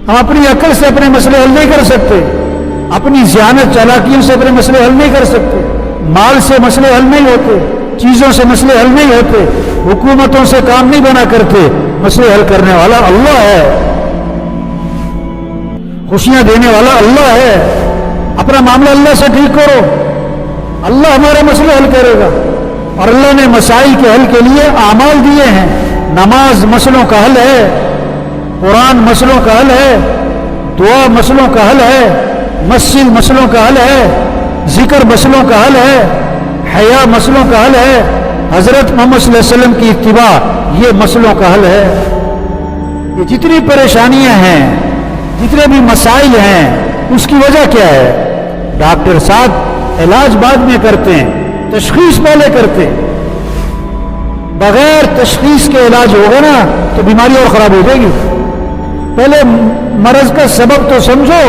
ہم اپنی عقل سے اپنے مسئلے حل نہیں کر سکتے، اپنی ذہانت چالاکیوں سے اپنے مسئلے حل نہیں کر سکتے، مال سے مسئلے حل نہیں ہوتے، چیزوں سے مسئلے حل نہیں ہوتے، حکومتوں سے کام نہیں بنا کرتے۔ مسئلے حل کرنے والا اللہ ہے، خوشیاں دینے والا اللہ ہے۔ اپنا معاملہ اللہ سے ٹھیک کرو، اللہ ہمارے مسئلے حل کرے گا۔ اور اللہ نے مسائل کے حل کے لیے اعمال دیے ہیں۔ نماز مسئلوں کا حل ہے، قرآن مسئلوں کا حل ہے، دعا مسئلوں کا حل ہے، مسجد مسئلوں کا حل ہے، ذکر مسئلوں کا حل ہے، حیا مسئلوں کا حل ہے، حضرت محمد صلی اللہ علیہ وسلم کی اتباع یہ مسئلوں کا حل ہے۔ یہ جتنی پریشانیاں ہیں، جتنے بھی مسائل ہیں، اس کی وجہ کیا ہے؟ ڈاکٹر صاحب علاج بعد میں کرتے ہیں، تشخیص پہلے کرتے ہیں۔ بغیر تشخیص کے علاج ہوگا نا تو بیماری اور خراب ہو جائے گی۔ پہلے مرض کا سبب تو سمجھو،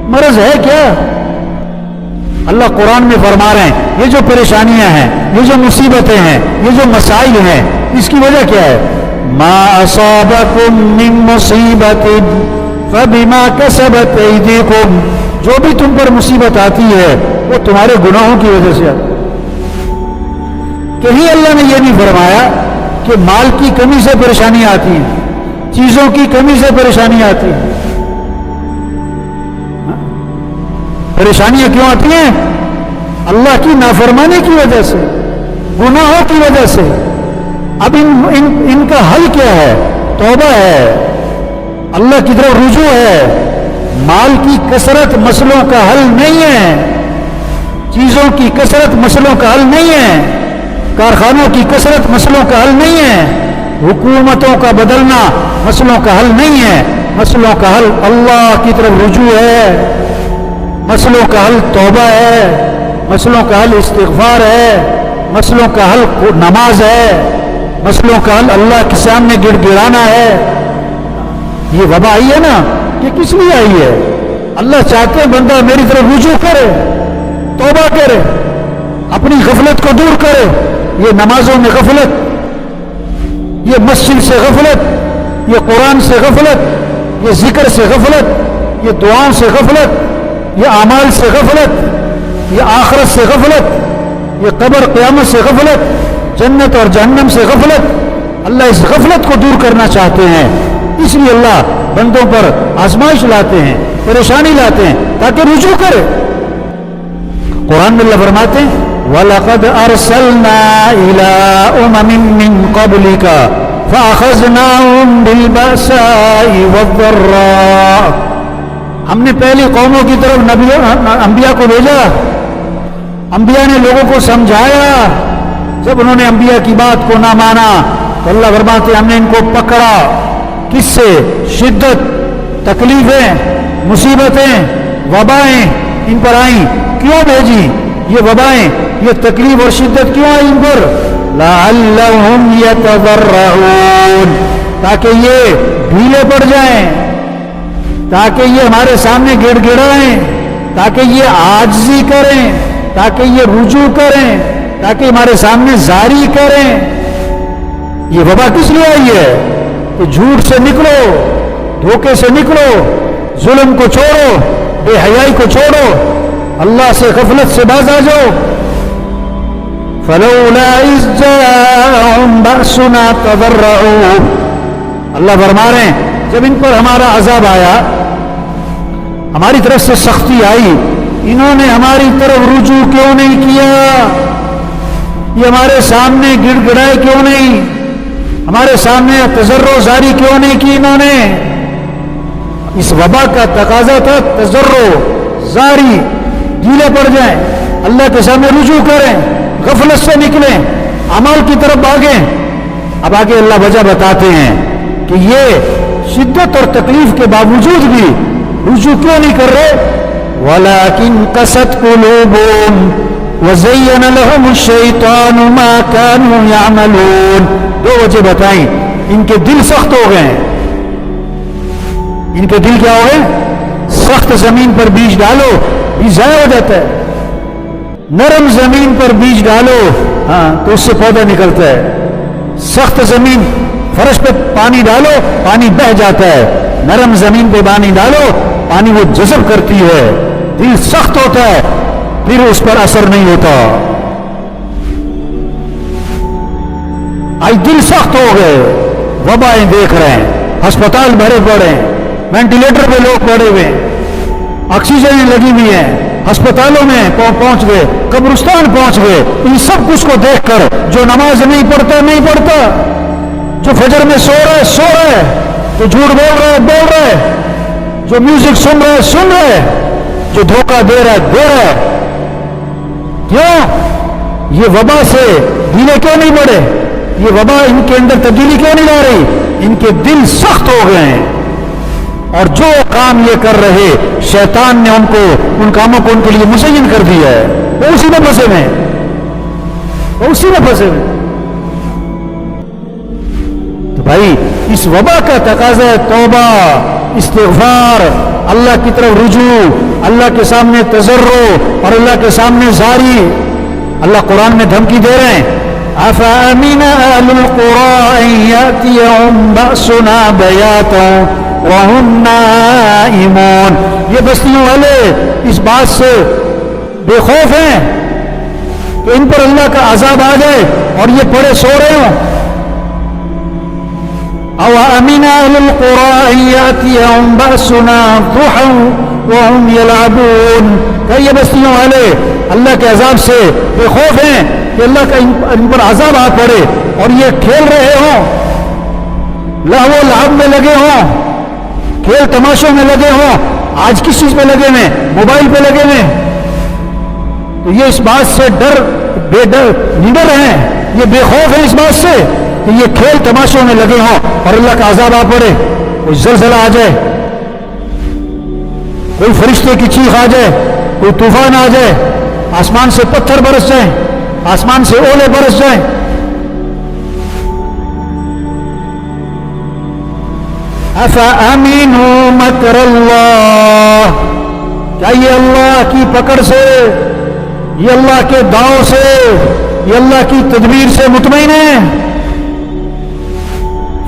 مرض ہے کیا؟ اللہ قرآن میں فرما رہے ہیں یہ جو پریشانیاں ہیں، یہ جو مصیبتیں ہیں، یہ جو مسائل ہیں، اس کی وجہ کیا ہے؟ ما اصابکم من مصیبت فبما کسبت ایدیکم، جو بھی تم پر مصیبت آتی ہے وہ تمہارے گناہوں کی وجہ سے آتی ہے۔ کہیں اللہ نے یہ نہیں فرمایا کہ مال کی کمی سے پریشانیاں آتی ہیں، چیزوں کی کمی سے پریشانیاں آتی ہیں۔ پریشانیاں کیوں آتی ہیں؟ اللہ کی نافرمانی کی وجہ سے، گناہوں کی وجہ سے۔ اب ان کا حل کیا ہے؟ توبہ ہے، اللہ کی طرف رجوع ہے۔ مال کی کثرت مسئلوں کا حل نہیں ہے، چیزوں کی کثرت مسئلوں کا حل نہیں ہے، کارخانوں کی کثرت مسئلوں کا حل نہیں ہے، حکومتوں کا بدلنا مسئلوں کا حل نہیں ہے۔ مسئلوں کا حل اللہ کی طرف رجوع ہے، مسئلوں کا حل توبہ ہے، مسئلوں کا حل استغفار ہے، مسئلوں کا حل نماز ہے، مسئلوں کا حل اللہ کے سامنے گڑ گڑانا ہے۔ یہ وبا آئی ہے نا، یہ کس لیے آئی ہے؟ اللہ چاہتے ہیں بندہ میری طرف رجوع کرے، توبہ کرے، اپنی غفلت کو دور کرے۔ یہ نمازوں میں غفلت، یہ مسجد سے غفلت، یہ قرآن سے غفلت، یہ ذکر سے غفلت، یہ دعاؤں سے غفلت، یہ اعمال سے غفلت، یہ آخرت سے غفلت، یہ قبر قیامت سے غفلت، جنت اور جہنم سے غفلت۔ اللہ اس غفلت کو دور کرنا چاہتے ہیں، اس لیے اللہ بندوں پر آزمائش لاتے ہیں، پریشانی لاتے ہیں تاکہ رجوع کرے۔ قرآن میں اللہ فرماتے ہیں وَلَقَدْ أَرْسَلْنَا إِلَىٰ أُمَمٍ مِّن قَبْلِكَ فَأَخَذْنَاهُمْ بِالْبَأْسَاءِ وَالضَّرَّاءِ، ہم نے پہلی قوموں کی طرف انبیاء کو بھیجا، انبیاء نے لوگوں کو سمجھایا، جب انہوں نے انبیاء کی بات کو نہ مانا تو اللہ فرماتے ہیں ہم نے ان کو پکڑا۔ کس سے؟ شدت، تکلیفیں، مصیبتیں، وبائیں ان پر آئیں۔ کیوں بھیجی یہ وبائیں، یہ تکلیف اور شدت کیوں آئی ان پر؟ لعلہم یتضرعون، تاکہ یہ ڈھیلے پڑ جائیں، تاکہ یہ ہمارے سامنے گڑ گڑائیں، تاکہ یہ عاجزی کریں، تاکہ یہ رجوع کریں، تاکہ ہمارے سامنے زاری کریں۔ یہ وبا کس لیے آئی ہے؟ کہ جھوٹ سے نکلو، دھوکے سے نکلو، ظلم کو چھوڑو، بے حیائی کو چھوڑو، اللہ سے غفلت سے باز آ جاؤ۔ فلولا اذ جاءهم بأسنا تضرعوا، اللہ فرما رہے ہیں جب ان پر ہمارا عذاب آیا، ہماری طرف سے سختی آئی، انہوں نے ہماری طرف رجوع کیوں نہیں کیا؟ یہ ہمارے سامنے گڑ گڑائے کیوں نہیں؟ ہمارے سامنے تضرع زاری کیوں نہیں کی انہوں نے؟ اس وبا کا تقاضا تھا تضرع زاری، ڈھیلے پڑ جائیں، اللہ کے سامنے رجوع کریں، غفلت سے نکلیں، عمل کی طرف بھاگیں۔ اب آگے اللہ وجہ بتاتے ہیں کہ یہ شدت اور تکلیف کے باوجود بھی رجوع کیوں نہیں کر رہے؟ وَلَكِنْ قَسَتْ قُلُوبُهُمْ وَزَيَّنَ لَهُمُ الشَّيْطَانُ مَا كَانُوا يَعْمَلُونَ۔ دو وجہ بتائیں، ان کے دل سخت ہو گئے، ان کے دل کیا ہو گئے؟ سخت زمین پر بیج ڈالو بیج ضائع ہو جاتا ہے، نرم زمین پر بیج ڈالو ہاں تو اس سے پودا نکلتا ہے، سخت زمین فرش پہ پانی ڈالو پانی بہہ جاتا ہے، نرم زمین پہ پانی ڈالو پانی وہ جذب کرتی ہے، دل سخت ہوتا ہے پھر اس پر اثر نہیں ہوتا۔ آج دل سخت ہو گئے، وبائیں دیکھ رہے ہیں، ہسپتال بھرے پڑے ہیں، وینٹیلیٹر پہ لوگ پڑے ہوئے ہیں، آکسیجن لگی ہوئی ہیں، ہسپتالوں میں پہنچ گئے، قبرستان پہنچ گئے۔ ان سب کچھ کو دیکھ کر جو نماز نہیں پڑھتا، جو فجر میں سو رہا ہے، جو جھوٹ بول رہا ہے، جو میوزک سن رہا ہے، جو دھوکہ دے رہا ہے، کیوں؟ یہ وبا سے دلیں کیوں نہیں بڑھے؟ یہ وبا ان کے اندر تبدیلی کیوں نہیں لا رہی؟ ان کے دل سخت ہو گئے ہیں، اور جو کام یہ کر رہے شیطان نے ان کاموں کو ان کے لیے مزین کر دیا ہے، وہ اسی میں پھنسے ہوئے تو بھائی اس وبا کا تقاضا ہے توبہ، استغفار، اللہ کی طرف رجوع، اللہ کے سامنے تضرع اور اللہ کے سامنے زاری۔ اللہ قرآن میں دھمکی دے رہے ہیں، أَفَأَمِنَ أَهْلُ الْقُرَىٰ أَن يَأْتِيَهُمْ بَأْسُنَا بَيَاتًا وَهُمْ نَائِمُونَ۔ یہ بستیوں والے اس بات سے بے خوف ہیں کہ ان پر اللہ کا عذاب آ جائے اور یہ پڑے سو رہے ہوں۔ أَوَأَمِنَ أَهْلُ الْقُرَىٰ أَن يَأْتِيَهُمْ بَأْسُنَا ضُحًى وَهُمْ يَلْعَبُونَ۔ کہ یہ بستیوں والے اللہ کے عذاب سے بے خوف ہیں کہ اللہ کا ان پر عذاب آ پڑے اور یہ کھیل رہے ہوں، لہو و لعب میں لگے ہوں، کھیل تماشوں میں لگے ہوں۔ آج کس چیز پہ لگے ہوئے؟ موبائل پہ لگے ہوئے۔ تو یہ اس بات سے نڈر ہیں، یہ بے خوف ہیں اس بات سے کہ یہ کھیل تماشوں میں لگے ہوں اور اللہ کا عذاب آ پڑے، کوئی زلزلہ آ جائے، کوئی فرشتے کی چیخ آ جائے، کوئی طوفان آ جائے، آسمان سے پتھر برس جائیں، آسمان سے اولے برس جائیں۔ أَفَأَمِنُوا مَكْرَ اللَّهِ، کیا یہ اللہ کی پکڑ سے، یہ اللہ کے داؤ سے، یہ اللہ کی تدبیر سے مطمئن ہے؟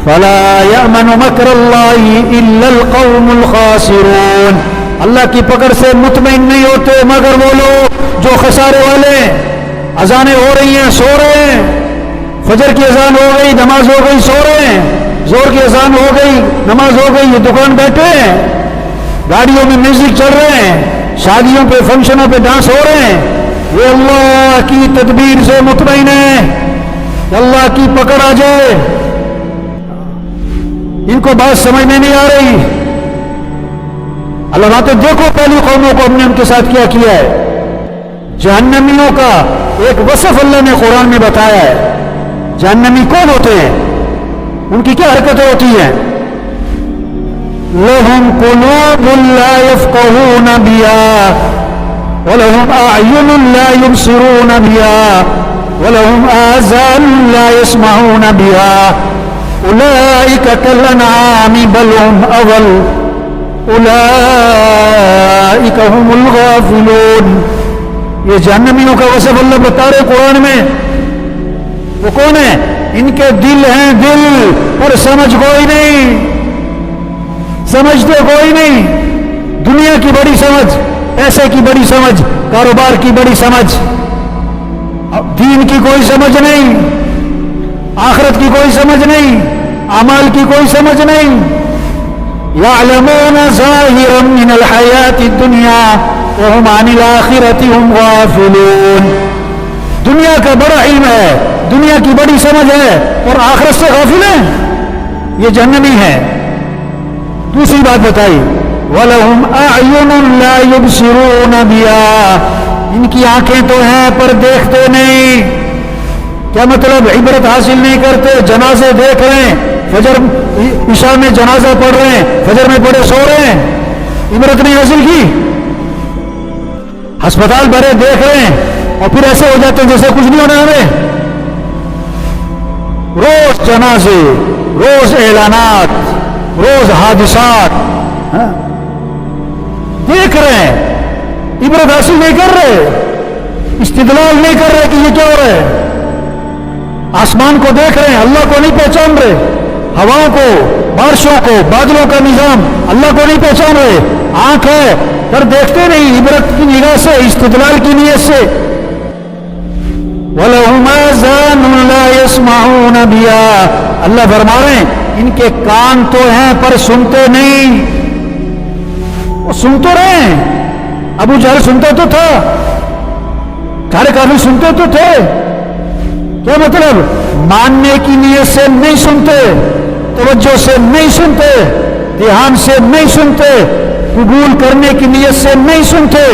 فَلَا يَأْمَنُ مَكْرَ اللَّهِ إِلَّا الْقَوْمُ الْخَاسِرُونَ۔ اللہ کی پکڑ سے مطمئن نہیں ہوتے مگر وہ لوگ جو خسارے والے ہیں۔ اذانیں ہو رہی ہیں، سو رہے ہیں، فجر کی اذان ہو گئی، نماز ہو گئی، سو رہے ہیں، زور کی اذان ہو گئی، نماز ہو گئی، یہ دکان بیٹھے ہیں، گاڑیوں میں میوزک چل رہے ہیں، شادیوں پہ فنکشنوں پہ ڈانس ہو رہے ہیں۔ یہ اللہ کی تدبیر سے مطمئن ہے کہ اللہ کی پکڑ آ جائے۔ ان کو بات سمجھنے نہیں آ رہی۔ اللہ باتیں دیکھو پہلی قوموں کو ہم نے ان کے ساتھ کیا کیا ہے۔ جہنمیوں کا ایک وصف اللہ نے قرآن میں بتایا ہے۔ جہنمی کون ہوتے ہیں، ان کی کیا حرکتیں ہوتی ہیں؟ لَهُمْ قُلُوبٌ لَا يَفْقَهُونَ بِهَا وَلَهُمْ أَعْيُنٌ لَا يُبْصِرُونَ بِهَا وَلَهُمْ آذَانٌ لَا يَسْمَعُونَ بِهَا أُولَئِكَ كَالْأَنْعَامِ بَلْ هُمْ أَضَلُّ أُولَئِكَ هُمُ الْغَافِلُونَ۔ یہ جہنمیوں کا وصف اللہ بتا رہے قرآن میں۔ وہ کون ہے؟ ان کے دل ہیں، دل پر سمجھ کوئی نہیں، سمجھتے کوئی نہیں۔ دنیا کی بڑی سمجھ، پیسے کی بڑی سمجھ، کاروبار کی بڑی سمجھ، دین کی کوئی سمجھ نہیں، آخرت کی کوئی سمجھ نہیں، اعمال کی کوئی سمجھ نہیں۔ يَعْلَمُونَ ظَاهِرًا مِنَ الْحَيَاةِ الدُّنْيَا وَهُمْ عَنِ الْآخِرَةِ هُمْ غَافِلُونَ۔ دنیا کا بڑا علم ہے، دنیا کی بڑی سمجھ ہے اور آخرت سے غافل ہیں، یہ جہنمی ہے۔ دوسری بات بتائی، وَلَهُمْ أَعْيُنٌ لَا يُبْصِرُونَ بِهَا، ان کی آنکھیں تو ہیں پر دیکھتے نہیں۔ کیا مطلب؟ عبرت حاصل نہیں کرتے، جنازے دیکھ رہے ہیں، فجر عشاء میں جنازہ پڑھ رہے ہیں، فجر میں پڑھے سو رہے ہیں، عبرت نہیں حاصل کی۔ ہسپتال بھرے دیکھ رہے ہیں اور پھر ایسے ہو جاتے ہیں جیسے کچھ نہیں ہونا ہمیں۔ روز جنازے، روز اعلانات، روز حادثات دیکھ رہے ہیں، عبرت حاصل نہیں کر رہے، استدلال نہیں کر رہے کہ یہ کیا ہو رہا ہے۔ آسمان کو دیکھ رہے ہیں، اللہ کو نہیں پہچان رہے، हवाओं को, बारिशों को, बादलों का निजाम अल्लाह को नहीं पहचान रहे। आंख है पर देखते नहीं, इबरत की निगाह से, इस्तिदलाल की नीयत से। वलहुम आज़ानुन ला यस्मऊन बिहा, अल्लाह फरमा रहे हैं इनके कान तो हैं पर सुनते नहीं। वो सुन तो रहे हैं, अबू जहल सुनता तो था, सारे काफिर सुनते तो थे। क्या मतलब? मानने की नीयत से नहीं सुनते, तवज्जो से नहीं सुनते, ध्यान से नहीं सुनते, कबूल करने की नीयत से नहीं सुनते।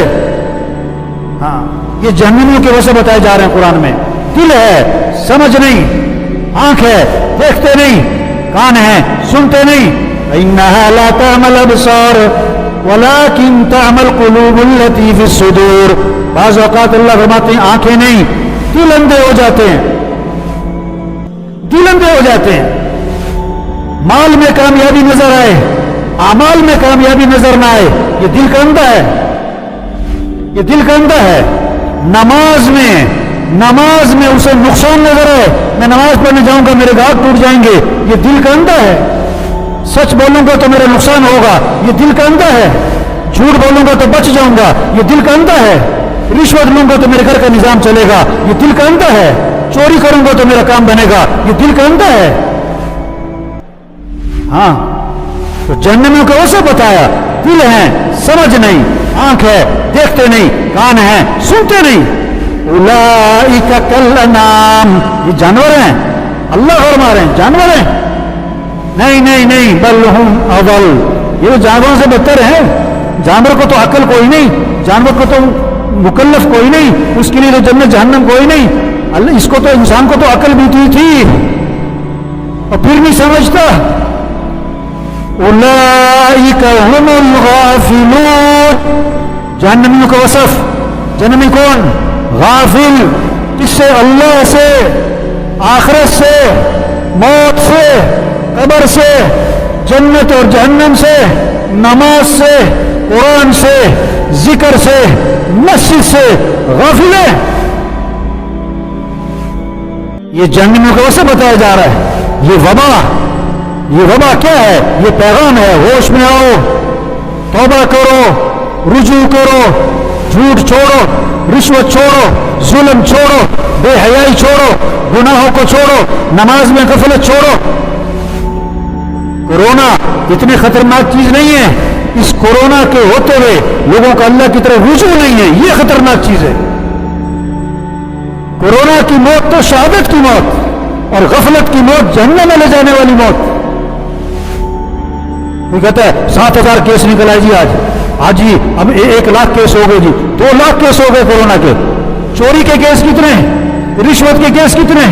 हाँ, ये जहन्नमियों के वजह बताए जा रहे हैं कुरान में। दिल है, समझ नहीं, आंख है, देखते नहीं, कान है, सुनते नहीं। इन्नहा ला तामल अबसार वलाकिन तामल कुलूबुल लती फिस सुदूर। बाज़ औक़ात अल्लाह फरमाते हैं आंखें नहीं, दिल अंधे हो जाते हैं, दिल अंधे हो जाते हैं। माल में कामयाबी नजर आए, आमाल में कामयाबी नजर ना आए, ये दिल का अंधा है, ये दिल का अंधा है। नमाज में उसे नुकसान नजर आए, मैं नमाज पढ़ने जाऊंगा मेरे घाट टूट जाएंगे, ये दिल का अंधा है। सच बोलूंगा तो मेरा नुकसान होगा, ये दिल का अंधा है। झूठ बोलूंगा तो बच जाऊंगा, ये दिल का अंधा है। रिश्वत लूंगा तो मेरे घर का निजाम चलेगा, ये दिल का अंधा है। चोरी करूंगा तो मेरा काम बनेगा, ये दिल का अंधा है। हाँ, तो जहन्नमियों को वैसे बताया, दिल है, समझ नहीं, आंख है, देखते नहीं, कान है, सुनते नहीं। उलाइका कल अनाम, ये जानवर हैं, अल्लाह फरमा रहे हैं जानवर हैं। नहीं नहीं नहीं, बल हुम अवल, ये जानवरों से बदतर है। जानवर को तो अकल कोई नहीं, जानवर को तो मुकल्लफ कोई नहीं, उसके लिए तो जन्नत जहन्नम कोई नहीं। अल्लाह, इसको तो, इंसान को तो अकल भी दी थी और फिर नहीं समझता। उलाइका हुमुल गाफिलून, जहन्नमियों का वसफ। जहन्नमी कौन? गाफिल, किससे? अल्लाह से, आखिरत से, मौत से, कब्र से, जन्नत और जहन्नम से, नमाज से, कुरान से, जिक्र से, मस्जिद से गाफिल है। ये जहन्नमियों का वसफ बताया जा रहा है। ये वबा क्या है? ये पैगाम है, होश में आओ, तौबा करो, रुजू करो, झूठ छोड़ो, रिश्वत छोड़ो, जुल्म छोड़ो, बेहयाई छोड़ो, गुनाहों को छोड़ो, नमाज में गफलत छोड़ो। कोरोना इतनी खतरनाक चीज नहीं है, इस कोरोना के होते हुए लोगों का अल्लाह की तरफ रुजू नहीं है, ये खतरनाक चीज है। कोरोना की मौत तो शहादत की मौत, और गफलत की मौत जहन्नम में ले जाने वाली मौत। वो कहता है 7,000 केस निकल आए जी आज ही, अब 1 लाख केस हो गए जी, 2 लाख केस हो गए कोरोना के। चोरी के केस कितने, रिश्वत के केस कितने,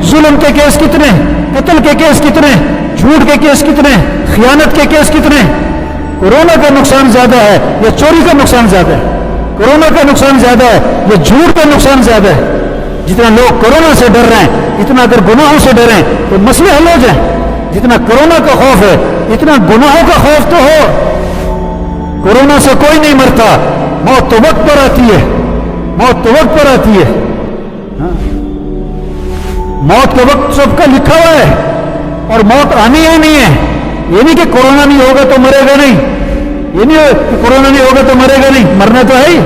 जुल्म के केस कितने, कत्ल के केस कितने, झूठ के केस कितने, खियानत के केस कितने। कोरोना का नुकसान ज्यादा है या चोरी का नुकसान ज्यादा है? कोरोना का नुकसान ज्यादा है या झूठ का नुकसान ज्यादा है? जितना लोग कोरोना से डर रहे हैं, इतना अगर गुनाहों से डरें तो मसले हल हो जाए। जितना कोरोना का खौफ है, इतना गुनाहों का खौफ तो हो। कोरोना से कोई नहीं मरता, मौत तो वक्त पर आती है, मौत तो वक्त पर आती है। हाँ? मौत का वक्त सबका लिखा हुआ है और मौत आनी ही नहीं है। ये नहीं कि कोरोना नहीं होगा तो मरेगा नहीं, ये नहीं कि कोरोना नहीं होगा तो मरेगा नहीं, मरना तो है ही।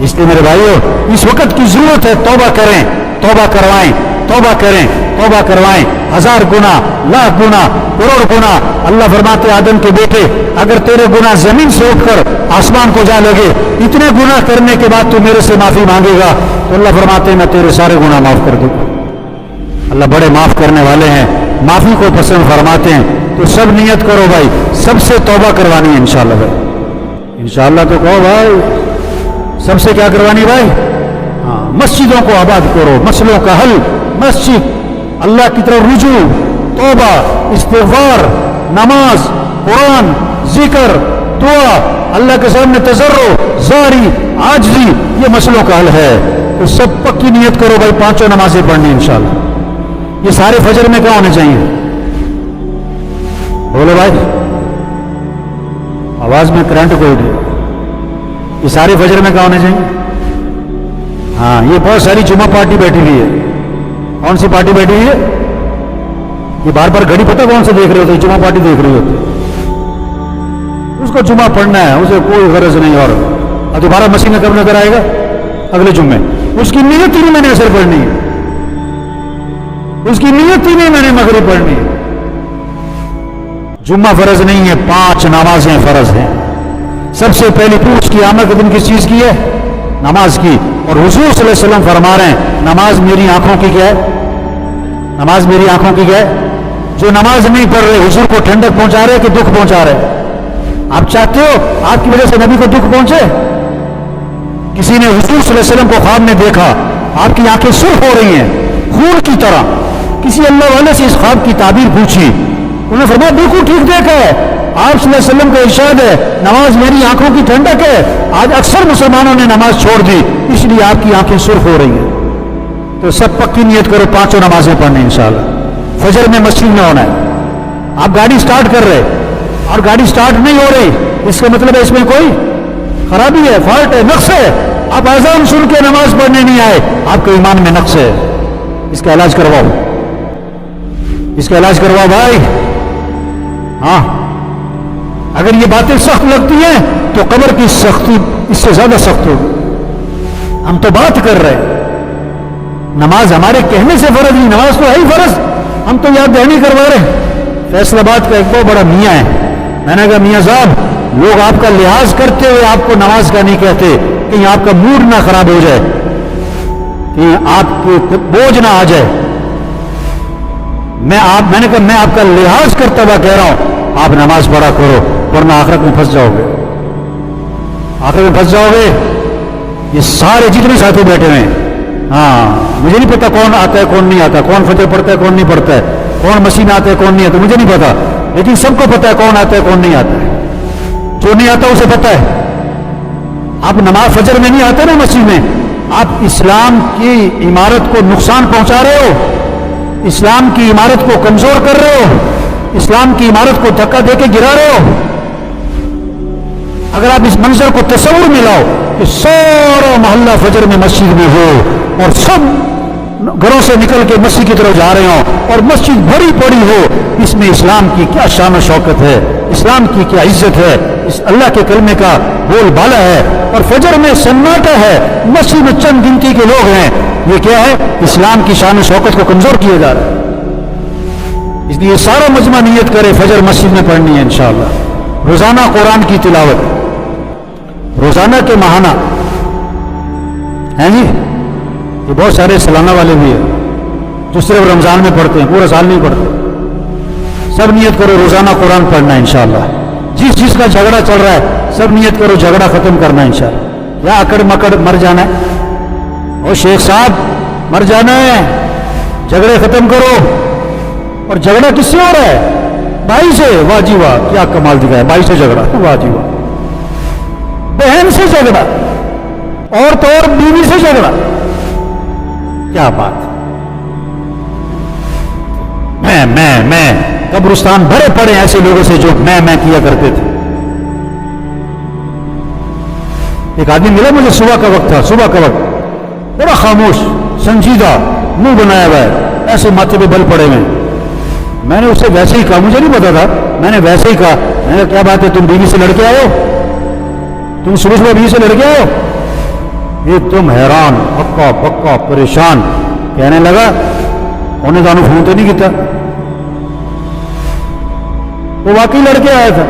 इसलिए मेरे भाइयों, इस वक्त की जरूरत है, तौबा करें, तौबा करवाएं, तौबा करें, तौबा करवाएं। 1000 गुना, लाख गुना, करोड़ गुना। अल्लाह फरमाते आदम के बेटे, अगर तेरे गुना जमीन से उठकर आसमान को जा लगे, इतने गुना करने के बाद तू मेरे से माफी मांगेगा तो अल्लाह फरमाते मैं तेरे सारे गुना माफ कर दूंगा। अल्लाह बड़े माफ करने वाले हैं, माफी को पसंद फरमाते हैं। तो सब नियत करो भाई, सबसे तौबा करवानी है इंशाअल्लाह भाई, इंशाअल्लाह तो कहो भाई। सबसे क्या करवानी भाई? हाँ, मस्जिदों को आबाद करो, मसलों का हल, मस्जिद, अल्लाह की तरफ रुजू, तौबा, इस्तिग़फ़ार, नमाज, कुरान, जिक्र, दुआ, अल्लाह के सामने तज़र्रो, ज़ारी, आजज़ी, ये मसलों का हल है। तो सब पक्की नियत करो भाई, 5 नमाजें पढ़नी इंशाअल्लाह। ये सारे फजर में क्या होने चाहिए? बोलो भाई, आवाज में करंट को उठे। ये सारे फजर में क्या होने चाहिए? हाँ, ये बहुत सारी जुमा पार्टी बैठी हुई है। कौन सी पार्टी बैठी हुई है? ये बार बार घड़ी पता कौन सा देख रहे होते, जुमा पार्टी देख रहे होते। उसको जुमा पढ़ना है, उसे कोई गरज नहीं। और दोबारा मसीह में कब नजर आएगा? अगले जुम्मे। उसकी नीयत ही नहीं मैंने असर पढ़नी है, उसकी नीयत ही नहीं मैंने मगरिब पढ़नी है। जुम्मा फर्ज नहीं है, 5 नमाजें फर्ज हैं। सबसे पहली पूछ क़यामत के दिन किस चीज की है? नमाज की। और हुजूर सल्लल्लाहु अलैहि वसल्लम फरमा रहे हैं नमाज मेरी आंखों की क्या है? नमाज मेरी आंखों की क्या है? जो नमाज नहीं पढ़ रहे हुजूर को ठंडक पहुंचा रहे कि दुख पहुंचा रहे? आप चाहते हो आपकी वजह से नबी को दुख पहुंचे? किसी ने हुजूर सल्लल्लाहु अलैहि वसल्लम को ख्वाब में देखा, आपकी आंखें सुर्ख हो रही हैं खून की तरह। किसी अल्लाह वाले से इस ख्वाब की ताबीर पूछी, उन्होंने फरमाया बिल्कुल ठीक देखा है। आप सल्लल्लाहु अलैहि वसल्लम का इरशाद है नमाज मेरी आंखों की ठंडक है। आज अक्सर मुसलमानों ने नमाज छोड़ दी, इसलिए आपकी आंखें सुर्ख हो रही हैं। तो सब पक्की नियत करो 5 नमाजें पढ़ने इंशाअल्लाह। फजर में मस्जिद में होना है। आप गाड़ी स्टार्ट कर रहे और गाड़ी स्टार्ट नहीं हो रही, इसका मतलब है इसमें कोई खराबी है, फॉल्ट है, नक्स है। आप अज़ान सुन के नमाज पढ़ने नहीं आए, आपके ईमान में नक्स है। इसका इलाज करवाओ, इसका इलाज करवाओ भाई। हाँ, अगर ये बातें सख्त लगती हैं तो कब्र की सख्ती इससे ज्यादा सख्त होगी। हम तो बात कर रहे हैं, नमाज हमारे कहने से फर्ज नहीं, नमाज तो है ही फर्ज, हम तो याद दहनी करवा रहे हैं। फैसलाबाद का एक बहुत बड़ा मियाँ है, मैंने कहा मियाँ साहब लोग आपका लिहाज करते हुए आपको नमाज का नहीं कहते, कहीं आपका मूड ना खराब हो जाए, कहीं आपके बोझ ना आ जाए। मैंने कहा मैं आपका लिहाज करता हुआ कह रहा हूं आप नमाज पढ़ा करो, वरना आखिरत में फंस जाओगे, आखिरत में फंस जाओगे। ये सारे जितने साथी बैठे हुए हैं, हाँ मुझे नहीं पता कौन आता है कौन नहीं आता, कौन फजर पढ़ता है कौन नहीं पढ़ता है, कौन मसीह में आता है कौन नहीं आता, मुझे नहीं पता, लेकिन सबको पता है कौन आता है कौन नहीं आता है। जो नहीं आता उसे पता है। आप नमाज फजर में नहीं आते ना मस्जिद में, आप इस्लाम की इमारत को नुकसान पहुंचा रहे हो, इस्लाम की इमारत को कमजोर कर रहे हो, इस्लाम की इमारत को धक्का देके गिरा रहे हो। अगर आप इस मंजर को तस्वुर में लाओ कि सारा मोहल्ला फजर में मस्जिद में हो और सब घरों से निकल के मस्जिद की तरफ जा रहे हो और मस्जिद भरी पड़ी हो, इसमें इस्लाम की क्या शान और शौकत है, इस्लाम की क्या इज्जत है, इस अल्लाह के कलमे का बोलबाला है। और फजर में सन्नाटा है, मस्जिद में चंद गिनती के लोग हैं, ये क्या है? इस्लाम की शान और शौकत को कमजोर किया जा रहा है। इसलिए सारा मजमा नियत करे फजर मस्जिद में पढ़नी है इंशाअल्लाह। रोजाना कुरान की तिलावत, रोजाना के महाना है जी। ये बहुत सारे सालाना वाले भी है जो सिर्फ रमजान में पढ़ते हैं, पूरा साल नहीं पढ़ते। सब नियत करो रोजाना कुरान पढ़ना इंशाअल्लाह। जिस चीज का झगड़ा चल रहा है सब नियत करो झगड़ा खत्म करना इंशाअल्लाह। या अकड़ मकड़ मर जाना है, ओ शेख साहब मर जाना है, झगड़े खत्म करो। और झगड़ा किससे हो रहा है? भाई से। वाह जी वाह, क्या कमाल दिखाया, भाई से झगड़ा, वाह जी वाह। बहन से झगड़ा, और तो और बीवी से झगड़ा, क्या बात। मैं कब्रिस्तान भरे पड़े ऐसे लोगों से जो मैं किया करते थे। एक आदमी मिला मुझे, सुबह का वक्त था, सुबह का वक्त, बड़ा खामोश संजीदा, मुंह बनाया हुआ है, ऐसे माथे पे बल पड़े हुए। मैंने उससे वैसे ही कहा, मुझे नहीं पता था, मैंने वैसे ही कहा, मैंने क्या बात है तुम बीवी से लड़के आए हो, तुम सुबह सुबह बीवी से लड़के आए हो? एकदम हैरान, हक्का पक्का परेशान, कहने लगा उन्हें तो फोन तो नहीं किया, वो वाकई लड़के आया था।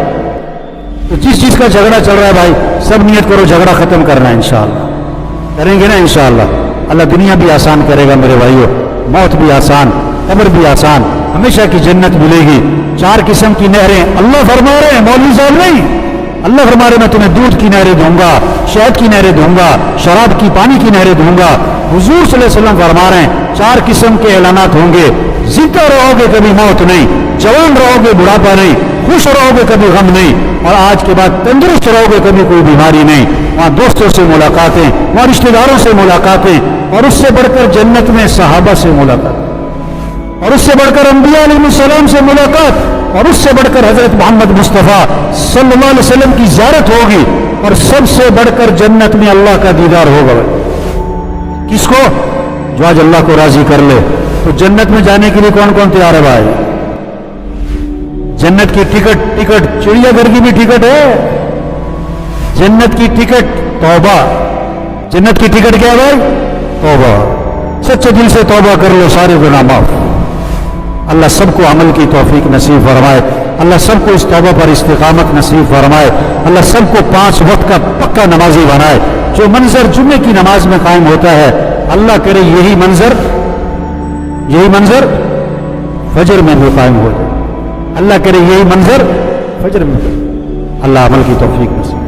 तो जिस चीज का झगड़ा चल रहा है भाई, सब नियत करो झगड़ा खत्म करना है इंशाअल्लाह। करेंगे ना इंशाअल्लाह, अल्लाह दुनिया भी आसान करेगा मेरे भाइयों, मौत भी आसान, कब्र भी आसान, हमेशा की जन्नत मिलेगी। 4 किस्म की नहरें अल्लाह फरमा रहे हैं, मौलवी साहब नहीं, अल्लाह फरमा रहे मैं तुम्हें दूध की नहरें दूंगा, शहद की नहरें दूंगा, शराब की पानी की नहरें दूंगा। हुजूर सल्लल्लाहु अलैहि वसल्लम फरमा रहे हैं 4 किस्म के ऐलानात होंगे, जिंदा रहोगे कभी मौत नहीं, जवान रहोगे बुढ़ापा नहीं, खुश रहोगे कभी गम नहीं, और आज के बाद तंदुरुस्त रहोगे कभी कोई बीमारी नहीं। वहाँ दोस्तों से मुलाकातें, वहाँ रिश्तेदारों से मुलाकातें, और उससे बढ़कर जन्नत में सहाबा से मुलाकात, और उससे बढ़कर अंबिया अलैहिस्सलाम से मुलाकात, और उससे बढ़कर हजरत मोहम्मद मुस्तफ़ा सल्लल्लाहु अलैहि वसल्लम की ज़ियारत होगी, और सबसे बढ़कर जन्नत में अल्लाह का दीदार होगा। किसको? जो आज अल्लाह को राजी कर ले। तो जन्नत में जाने के लिए कौन कौन तैयार है भाई? जन्नत की टिकट चिड़ियाघर की भी टिकट है। जन्नत की टिकट तौबा। जन्नत की टिकट क्या है भाई? तौबा। सच्चे दिल से तौबा कर लो, सारे गुनाह माफ। अल्लाह सबको अमल की तौफीक नसीब फरमाए। अल्लाह सबको इस तौबा पर इस्तिकामत नसीब फरमाए। अल्लाह सबको 5 वक्त का पक्का नमाजी बनाए। जो मंजर जुम्मे की नमाज में कायम होता है, अल्लाह करे यही मंजर फजर में भी कायम हो जाए। अल्लाह करे यही मंजर फजर में। अल्लाह अमल की तौफीक नसीब